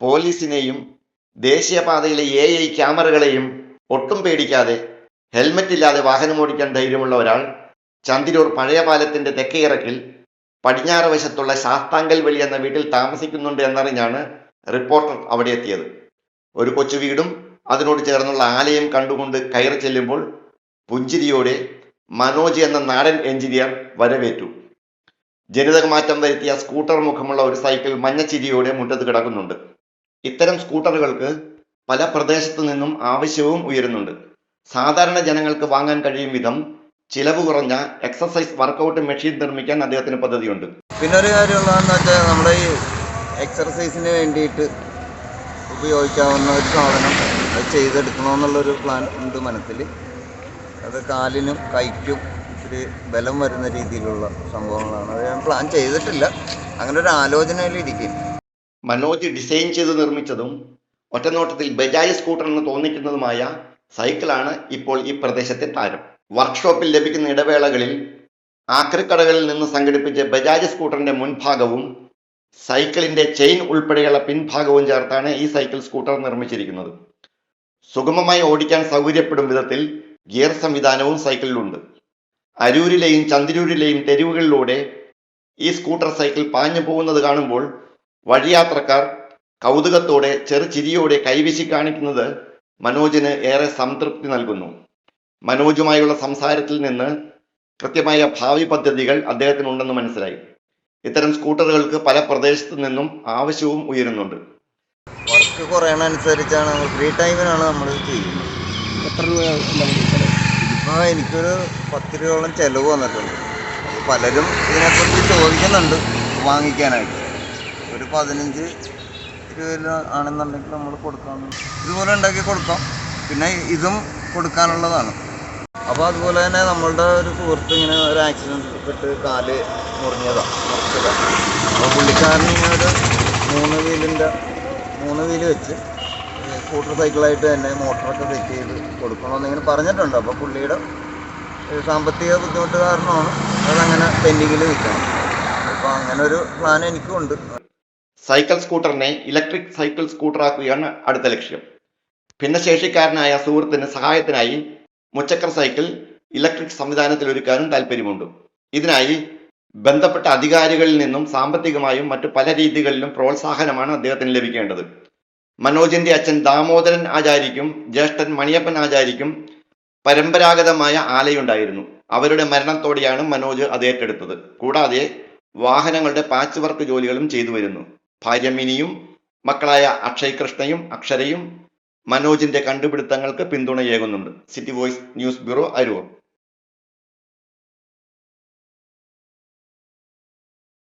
പോലീസിനെയും ദേശീയപാതയിലെ AI ക്യാമറകളെയും ഒട്ടും പേടിക്കാതെ ഹെൽമറ്റ് ഇല്ലാതെ വാഹനമോടിക്കാൻ ധൈര്യമുള്ള ഒരാൾ ചന്തിരൂർ പഴയ പാലത്തിന്റെ തെക്കേയിറക്കിൽ പടിഞ്ഞാറ് വശത്തുള്ള ശാസ്താങ്കൽ വെളി എന്ന വീട്ടിൽ താമസിക്കുന്നുണ്ട് എന്നറിഞ്ഞാണ് റിപ്പോർട്ടർ അവിടെ എത്തിയത്. ഒരു കൊച്ചു വീടും അതിനോട് ചേർന്നുള്ള ആലയും കണ്ടുകൊണ്ട് കയറി ചെല്ലുമ്പോൾ പുഞ്ചിരിയോടെ മനോജ് എന്ന നാടൻ എഞ്ചിനീയർ വരവേറ്റു. ജനിതകമാറ്റം വരുത്തിയ സ്കൂട്ടർ മുഖമുള്ള ഒരു സൈക്കിൾ മഞ്ഞച്ചിരിയോടെ മുറ്റത്ത് കിടക്കുന്നുണ്ട്. ഇത്തരം സ്കൂട്ടറുകൾക്ക് പല പ്രദേശത്തു നിന്നും ആവശ്യവും ഉയരുന്നുണ്ട്. സാധാരണ ജനങ്ങൾക്ക് വാങ്ങാൻ കഴിയും വിധം ചിലവ് കുറഞ്ഞ എക്സസൈസ് വർക്കൗട്ട് മെഷീൻ നിർമ്മിക്കാൻ അദ്ദേഹത്തിന് പദ്ധതിയുണ്ട്. പിന്നെ ഒരു കാര്യമുള്ളതെന്ന് വെച്ചാൽ നമ്മുടെ ഈ എക്സർസൈസിന് വേണ്ടിയിട്ട് ഉപയോഗിക്കാവുന്ന ഒരു സാധനം അത് ചെയ്തെടുക്കണമെന്നുള്ളൊരു പ്ലാൻ ഉണ്ട് മനസ്സിൽ. അത് കാലിനും കൈക്കും ഒരു ബലം വരുന്ന രീതിയിലുള്ള സംഭവങ്ങളാണ്. അത് ഞാൻ പ്ലാൻ ചെയ്തിട്ടില്ല, അങ്ങനെ ഒരു ആലോചനയിലിരിക്കും. മനോജ് ഡിസൈൻ ചെയ്ത് നിർമ്മിച്ചതും ഒറ്റനോട്ടത്തിൽ ബജാജ് സ്കൂട്ടർ എന്ന് തോന്നിക്കുന്നതുമായ സൈക്കിളാണ് ഇപ്പോൾ ഈ പ്രദേശത്തെ താരം. വർക്ക്ഷോപ്പിൽ ലഭിക്കുന്ന ഇടവേളകളിൽ ആക്രിക്കടകളിൽ നിന്ന് സംഘടിപ്പിച്ച ബജാജ് സ്കൂട്ടറിന്റെ മുൻഭാഗവും സൈക്കിളിന്റെ ചെയിൻ ഉൾപ്പെടെയുള്ള പിൻഭാഗവും ചേർത്താണ് ഈ സൈക്കിൾ സ്കൂട്ടർ നിർമ്മിച്ചിരിക്കുന്നത്. സുഗമമായി ഓടിക്കാൻ സൗകര്യപ്പെടും വിധത്തിൽ ഗിയർ സംവിധാനവും സൈക്കിളിലുണ്ട്. അരൂരിലെയും ചന്തിരൂരിലെയും തെരുവുകളിലൂടെ ഈ സ്കൂട്ടർ സൈക്കിൾ പാഞ്ഞു പോകുന്നത് കാണുമ്പോൾ വഴിയാത്രക്കാർ കൗതുകത്തോടെ ചെറുചിരിയോടെ കൈവീശി കാണിക്കുന്നത് മനോജിന് ഏറെ സംതൃപ്തി നൽകുന്നു. മനോജുമായുള്ള സംസാരത്തിൽ നിന്ന് കൃത്യമായ ഭാവി പദ്ധതികൾ അദ്ദേഹത്തിനുണ്ടെന്ന് മനസ്സിലായി. ഇത്തരം സ്കൂട്ടറുകൾക്ക് പല പ്രദേശത്തു നിന്നും ആവശ്യവും ഉയരുന്നുണ്ട്. വർക്ക് കുറയണനുസരിച്ചാണ് ഫ്രീ ടൈമിനാണ് നമ്മൾ ചെയ്യുന്നത്. എത്ര രൂപ ഇതിപ്പോൾ എനിക്കൊരു 10 രൂപയോളം ചിലവ് വന്നിട്ടുണ്ട്. പലരും ഇതിനെക്കുറിച്ച് ചോദിക്കുന്നുണ്ട് വാങ്ങിക്കാനായിട്ട്. ഒരു 15 രൂപ ആണെന്നുണ്ടെങ്കിൽ നമ്മൾ കൊടുക്കാം, ഇതുപോലെ ഉണ്ടാക്കി കൊടുക്കാം. പിന്നെ ഇതും കൊടുക്കാനുള്ളതാണ്. അപ്പോൾ അതുപോലെ തന്നെ നമ്മളുടെ ഒരു സുഹൃത്ത് ഇങ്ങനെ ഒരു ആക്സിഡൻറ്റ് പെട്ട് കാല് മുറിച്ചതാണ്. അപ്പോൾ പുള്ളിക്കാരന് ഇങ്ങനെ ഒരു 3 വീല് വെച്ച് സ്കൂട്ടർ സൈക്കിളായിട്ട് തന്നെ മോട്ടറൊക്കെ സെറ്റ് ചെയ്ത് കൊടുക്കണമെന്നിങ്ങനെ പറഞ്ഞിട്ടുണ്ട്. അപ്പോൾ പുള്ളിയുടെ സാമ്പത്തിക ബുദ്ധിമുട്ട് കാരണമാണ് അതങ്ങനെ പെൻഡിങ്ങിൽ നിൽക്കണം. അപ്പോൾ അങ്ങനെ ഒരു പ്ലാൻ എനിക്കും ഉണ്ട്. സൈക്കിൾ സ്കൂട്ടറിനെ ഇലക്ട്രിക് സൈക്കിൾ സ്കൂട്ടറാക്കുകയാണ് അടുത്ത ലക്ഷ്യം. ഭിന്നശേഷിക്കാരനായ സുഹൃത്തിന് സഹായത്തിനായി മുച്ചക്ര സൈക്കിൾ ഇലക്ട്രിക് സംവിധാനത്തിൽ ഒരുക്കാനും താല്പര്യമുണ്ട്. ഇതിനായി ബന്ധപ്പെട്ട അധികാരികളിൽ നിന്നും സാമ്പത്തികമായും മറ്റു പല രീതികളിലും പ്രോത്സാഹനമാണ് അദ്ദേഹത്തിന് ലഭിക്കേണ്ടത്. മനോജിന്റെ അച്ഛൻ ദാമോദരൻ ആചാര്യക്കും ജ്യേഷ്ഠൻ മണിയപ്പൻ ആചാര്യക്കും പരമ്പരാഗതമായ ആലയുണ്ടായിരുന്നു. അവരുടെ മരണത്തോടെയാണ് മനോജ് അത് ഏറ്റെടുത്തത്. കൂടാതെ വാഹനങ്ങളുടെ പാച്ച് വർക്ക് ജോലികളും ചെയ്തു വരുന്നു. ഭാര്യ മിനിയും മക്കളായ അക്ഷയ് കൃഷ്ണയും അക്ഷരയും മനോജിന്റെ കണ്ടുപിടുത്തങ്ങൾക്ക് പിന്തുണയേകുന്നുണ്ട്. City voice news bureau, Aroor.